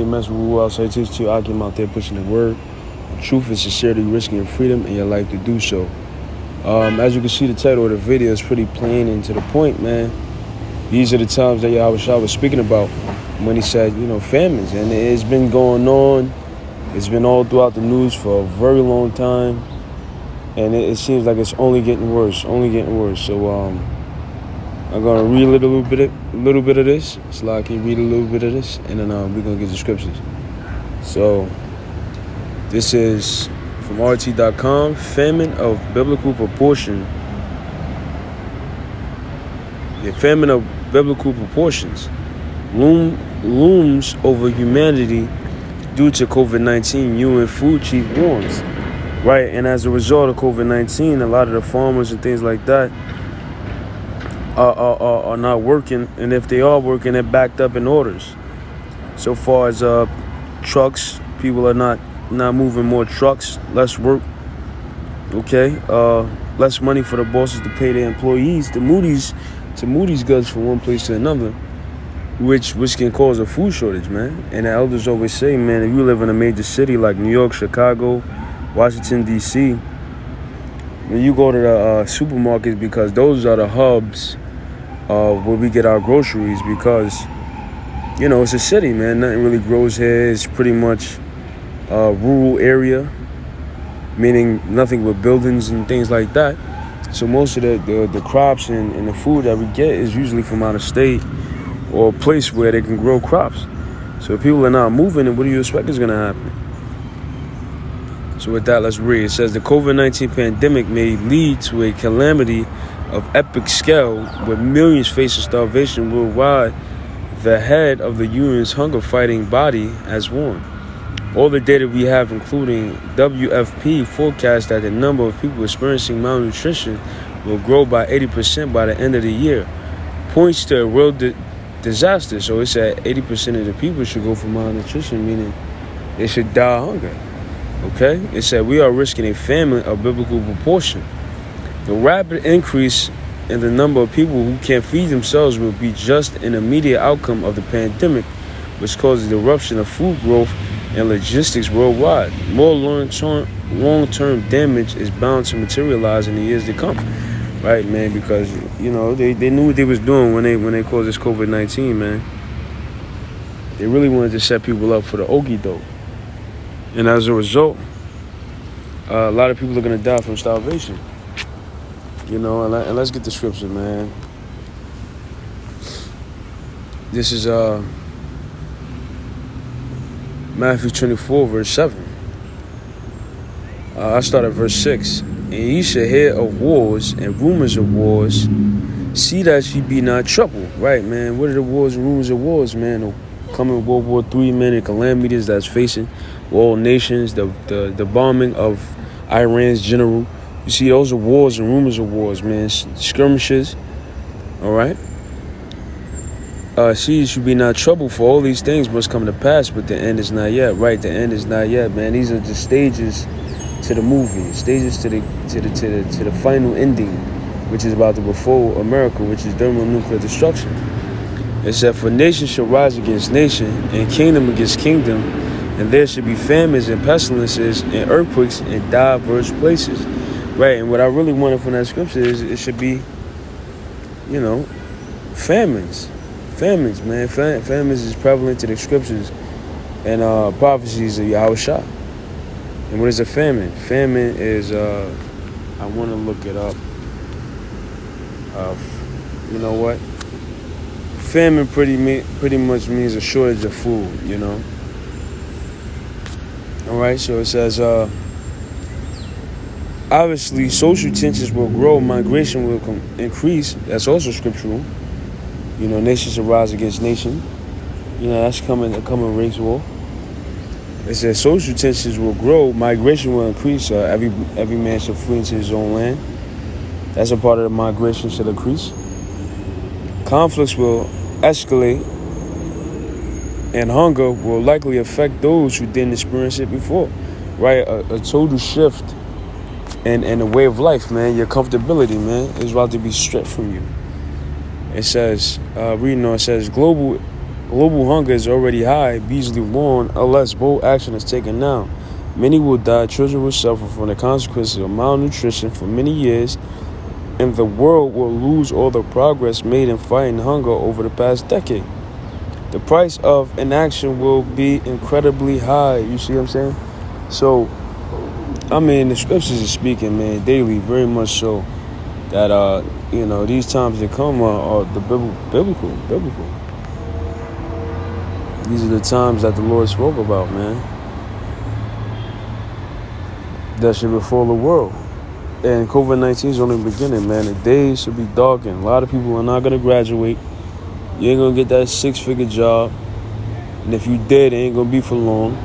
Mess with who else I teach to you. I came out there pushing the word. Truth is sincerity, risking your freedom and your life to do so. As you can see, the title of the video is pretty plain and to the point, man. These are the times that Yahweh Shah was speaking about when he said, famines. And it's been going on. It's been all throughout the news for a very long time. And it seems like it's only getting worse, So I'm going to read a little bit of this. So I can read a little bit of this. And then we're going to get the scriptures. So this is from RT.com. Famine of biblical proportion. The famine of biblical proportions looms over humanity due to COVID-19, UN food chief warns. Right, and as a result of COVID-19, a lot of the farmers and things like that are not working, and if they are working, they're backed up in orders. So far as trucks, people are not moving more trucks, less work. Okay, less money for the bosses to pay their employees to move these goods from one place to another, which can cause a food shortage, man. And the elders always say, man, if you live in a major city like New York, Chicago, Washington, D.C., when you go to the supermarkets, because those are the hubs where we get our groceries, because, it's a city, man. Nothing really grows here. It's pretty much a rural area, meaning nothing with buildings and things like that. So most of the crops and the food that we get is usually from out of state or a place where they can grow crops. So if people are not moving, then what do you expect is going to happen? So with that, let's read. It says the COVID-19 pandemic may lead to a calamity of epic scale with millions facing starvation worldwide. The head of the UN's hunger fighting body has warned. All the data we have, including WFP, forecasts that the number of people experiencing malnutrition will grow by 80% by the end of the year. Points to a real disaster. So it said 80% of the people should go for malnutrition, meaning they should die of hunger. Okay? It said we are risking a famine of biblical proportion. The rapid increase in the number of people who can't feed themselves will be just an immediate outcome of the pandemic, which causes the eruption of food growth and logistics worldwide. More long-term damage is bound to materialize in the years to come. Right, man, because, they knew what they was doing when they caused this COVID-19, man. They really wanted to set people up for the okie doke. And as a result, a lot of people are going to die from starvation. And let's get the scripture, man. This is Matthew 24, verse 7. I start at verse 6. And ye shall hear of wars and rumors of wars. See that ye be not troubled. Right, man. What are the wars and rumors of wars, man? The coming World War III, man, and calamities that's facing world nations. The bombing of Iran's general. You see, those are wars and rumors of wars, man. Skirmishes. All right. See, you should be not troubled, for all these things must come to pass, but the end is not yet. Right, the end is not yet, man. These are the stages to the movie, stages to the final ending, which is about to befall America, which is thermonuclear destruction. It said, for nation shall rise against nation, and kingdom against kingdom, and there should be famines and pestilences and earthquakes in diverse places. Right, and what I really wanted from that scripture is it should be, famines. Famines, man. Famines is prevalent to the scriptures and prophecies of Yahweh Shah. And what is a famine? Famine is, I want to look it up. You know what? Famine pretty much means a shortage of food, All right, so it says, obviously, social tensions will grow, migration will increase. That's also scriptural. Nations will rise against nation. That's coming race war. It says social tensions will grow, migration will increase. Every man shall flee into his own land. That's a part of the migration shall increase. Conflicts will escalate, and hunger will likely affect those who didn't experience it before. Right, a total shift in the way of life, man. Your comfortability, man, is about to be stripped from you. It says, it says global Global hunger is already high, Beasley warned, unless bold action is taken now. Many will die, children will suffer from the consequences of malnutrition for many years, and the world will lose all the progress made in fighting hunger over the past decade. The price of inaction will be incredibly high. You see what I'm saying? So, I mean, the scriptures are speaking, man, daily, very much so, that, these times that come are the biblical. These are the times that the Lord spoke about, man, that should befall the world. And COVID-19 is only the beginning, man. The days should be darkened. A lot of people are not going to graduate. You ain't going to get that 6-figure job. And if you did, it ain't going to be for long.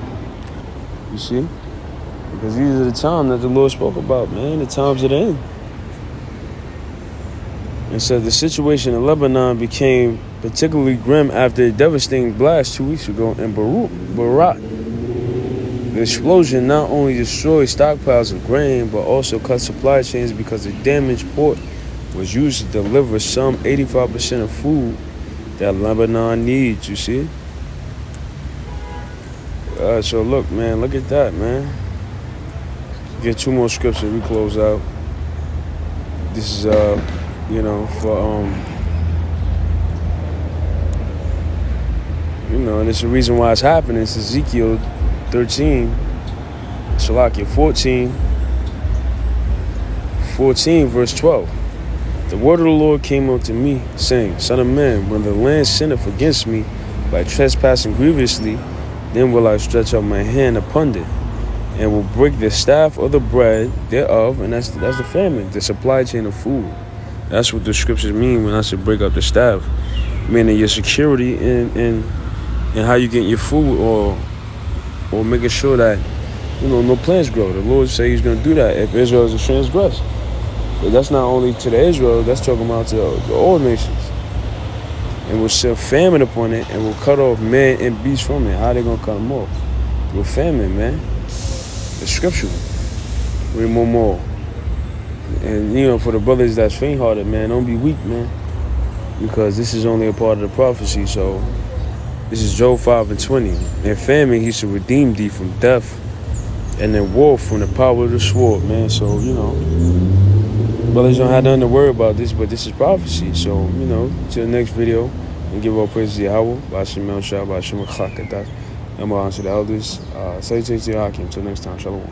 You see? Because these are the times that the Lord spoke about, man. The times of the end. And so the situation in Lebanon became particularly grim after a devastating blast 2 weeks ago in Beirut. The explosion not only destroyed stockpiles of grain, but also cut supply chains because the damaged port was used to deliver some 85% of food that Lebanon needs, you see? So look, man, look at that, man. Get 2 more scriptures, we close out. This is, and it's the reason why it's happening. It's Ezekiel 13, Shalakia 14, verse 12. The word of the Lord came unto me, saying, Son of man, when the land sinneth against me by trespassing grievously, then will I stretch out my hand upon it, and will break the staff of the bread thereof, and that's the famine, the supply chain of food. That's what the scriptures mean when I say break up the staff, meaning your security in how you get your food, or making sure that no plants grow. The Lord say He's going to do that if Israel is a transgress. But that's not only to the Israel, that's talking about to all nations. And will send famine upon it, and will cut off man and beast from it. How are they going to cut them off? With famine, man. It's scriptural. Read more. And, for the brothers that's faint-hearted, man, don't be weak, man. Because this is only a part of the prophecy. So, this is Job 5:20. In famine, He shall redeem thee from death, and in war from the power of the sword, man. So, brothers don't have nothing to worry about this, but this is prophecy. So, till the next video, and give all praise to Yahweh. Ba'ashem El Shah, Ba'ashem Chakadat. I'm on to the elders. Salutations to Hakim. Till next time. Shalom.